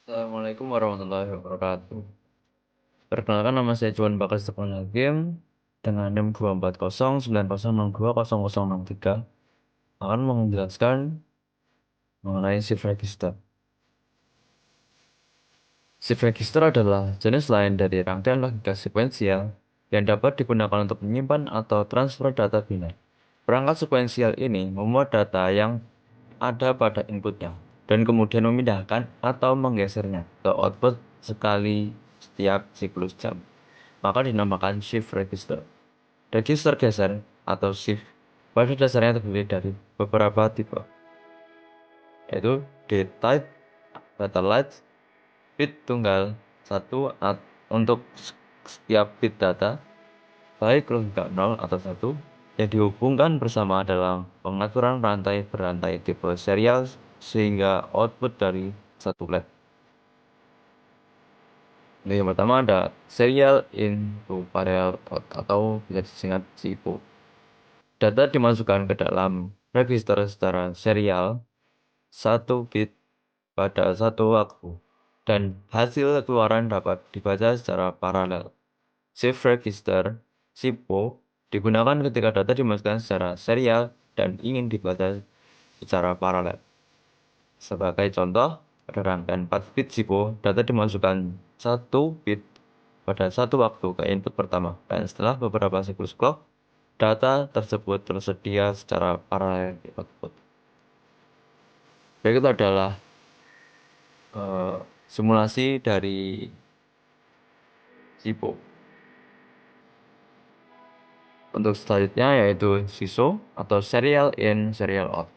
Assalamualaikum warahmatullahi wabarakatuh. Perkenalkan, nama saya Juan Bakal Stefan Hakim dengan NIM 24090906063 akan menjelaskan mengenai shift register. Shift register adalah jenis lain dari rangkaian logika sekuensial yang dapat digunakan untuk menyimpan atau transfer data biner. Perangkat sekuensial ini memuat data yang ada pada inputnya dan kemudian memindahkan atau menggesernya ke output sekali setiap siklus jam, maka dinamakan shift register. Register geser atau shift pada dasarnya terdiri dari beberapa tipe, yaitu D-type, data light, bit tunggal satu untuk setiap bit data, baik logika 0 atau 1, yang dihubungkan bersama dalam pengaturan rantai berantai tipe serial sehingga output dari satu LED. Nah, yang pertama ada serial in to parallel out atau bisa disingkat SIPO. Data dimasukkan ke dalam register secara serial 1 bit pada satu waktu dan hasil keluaran dapat dibaca secara paralel. Shift register SIPO digunakan ketika data dimasukkan secara serial dan ingin dibaca secara paralel. Sebagai contoh, pada rangkaian 4 bit SIPO, data dimasukkan 1 bit pada satu waktu ke input pertama, dan setelah beberapa siklus clock, data tersebut tersedia secara paralel di output. Berikut adalah simulasi dari SIPO. Untuk selanjutnya yaitu SISO atau Serial In, Serial Out.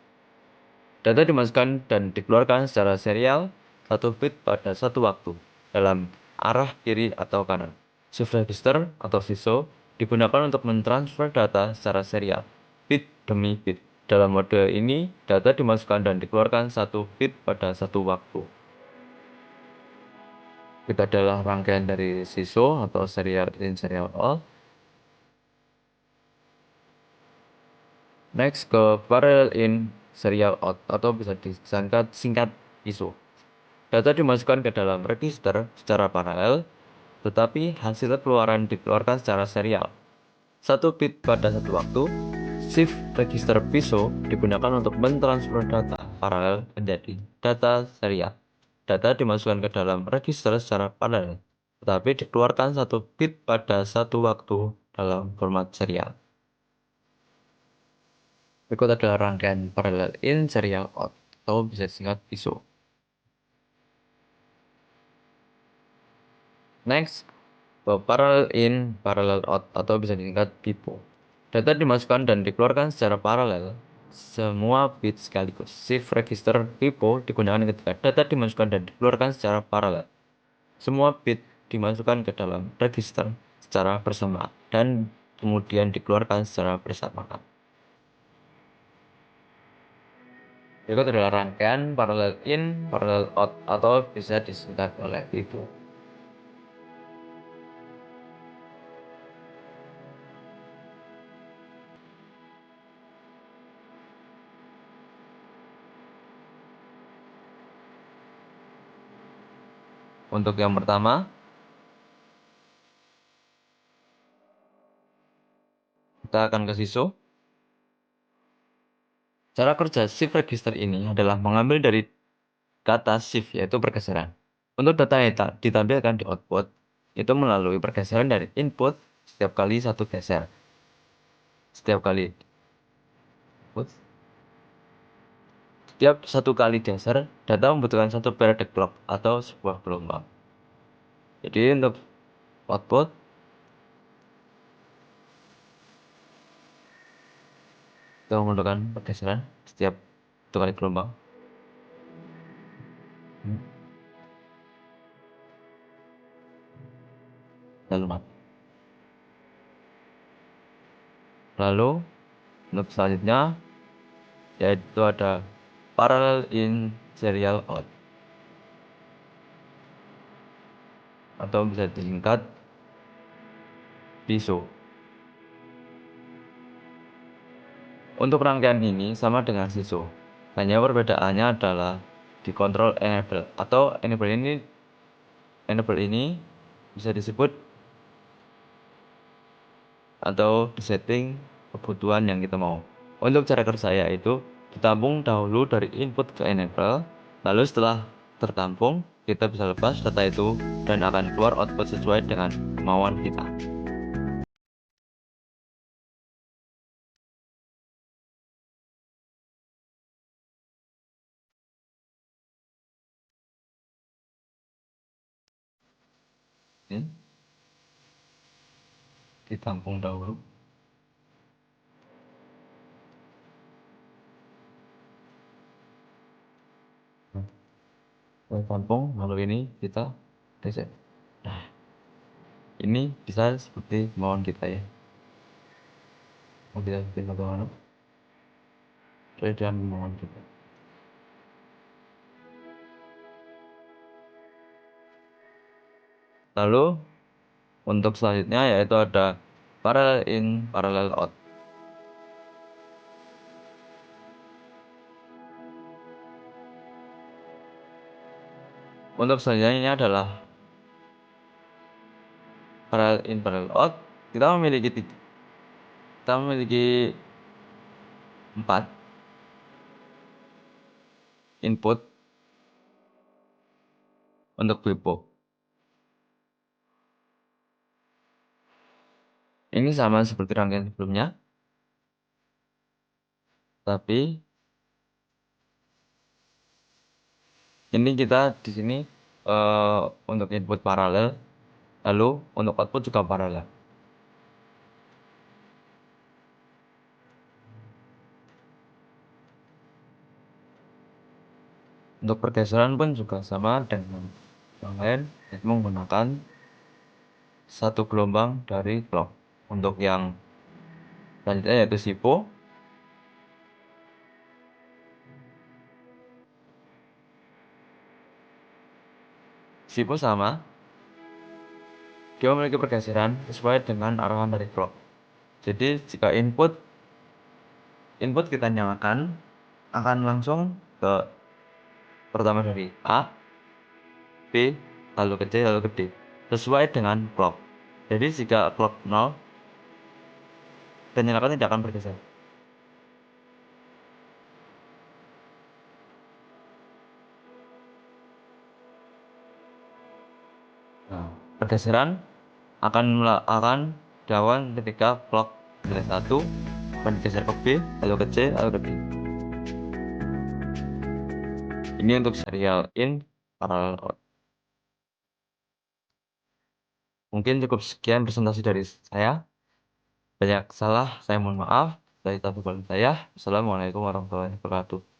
Data dimasukkan dan dikeluarkan secara serial 1 bit pada satu waktu dalam arah kiri atau kanan. Shift register atau SISO digunakan untuk mentransfer data secara serial, bit demi bit. Dalam mode ini, data dimasukkan dan dikeluarkan 1 bit pada satu waktu. Itu adalah rangkaian dari SISO atau Serial In, Serial Out. Next ke Parallel In, Serial Out atau bisa disingkat ISO. Data dimasukkan ke dalam register secara paralel, tetapi hasil keluaran dikeluarkan secara serial. 1 bit pada satu waktu. Shift register PISO digunakan untuk mentransfer data paralel menjadi data serial. Data dimasukkan ke dalam register secara paralel, tetapi dikeluarkan 1 bit pada satu waktu dalam format serial. Berikut adalah rangkaian parallel in, serial out, atau bisa disingkat PISO. Next, parallel in, parallel out, atau bisa disingkat PIPO. Data dimasukkan dan dikeluarkan secara paralel, semua bit sekaligus. Shift register PIPO digunakan ketika data dimasukkan dan dikeluarkan secara paralel. Semua bit dimasukkan ke dalam register secara bersamaan dan kemudian dikeluarkan secara bersamaan. Berikut adalah rangkaian parallel in, parallel out, atau bisa disingkat oleh PIPO. Untuk yang pertama, kita akan ke SISO. Cara kerja shift register ini adalah mengambil dari kata shift, yaitu pergeseran. Untuk data yang ditampilkan di output, itu melalui pergeseran dari input setiap kali satu geser. Setiap satu kali geser, data membutuhkan satu periodic clock atau sebuah gelombang. Jadi untuk output, kita membutuhkan pergeseran setiap satu kali gelombang. Lalu untuk selanjutnya yaitu ada parallel in, serial out, atau bisa disingkat PISO. Untuk rangkaian ini sama dengan SISO, hanya perbedaannya adalah dikontrol enable, atau enable ini bisa disebut atau disetting kebutuhan yang kita mau. Untuk cara kerja yaitu ditampung dahulu dari input ke enable, lalu setelah tertampung kita bisa lepas data itu dan akan keluar output sesuai dengan kemauan kita. Ini ditampung dahulu. Tampung lalu ini kita reset. Nah, ini bisa seperti kemauan kita ya. Mau kita seperti kemauan sesuai dengan kemauan kita. Lalu untuk selanjutnya yaitu ada parallel in, parallel out. Untuk selanjutnya ini adalah parallel in, parallel out. Kita memiliki 4 input untuk Bepo. Ini sama seperti rangkaian sebelumnya, tapi ini kita di sini untuk input paralel, lalu untuk output juga paralel. Untuk pergeseran pun juga sama dengan yang lain, yaitu menggunakan satu gelombang dari clock. Untuk yang selanjutnya yaitu SIPO sama, dia memiliki pergeseran sesuai dengan arahan dari clock. Jadi jika input kita nyalakan, akan langsung ke pertama dari A, B, lalu ke C, lalu ke D, sesuai dengan clock. Jadi jika clock 0, dan nyalakan tidak akan bergeser. Nah, pergeseran akan dilakukan ketika clock nilai 1 bergeser ke B, lalu ke C, lalu ke D. Ini untuk serial in, parallel out. Mungkin cukup sekian presentasi dari saya. Banyak salah, saya mohon maaf. Dari tahu saya. Assalamualaikum warahmatullahi wabarakatuh.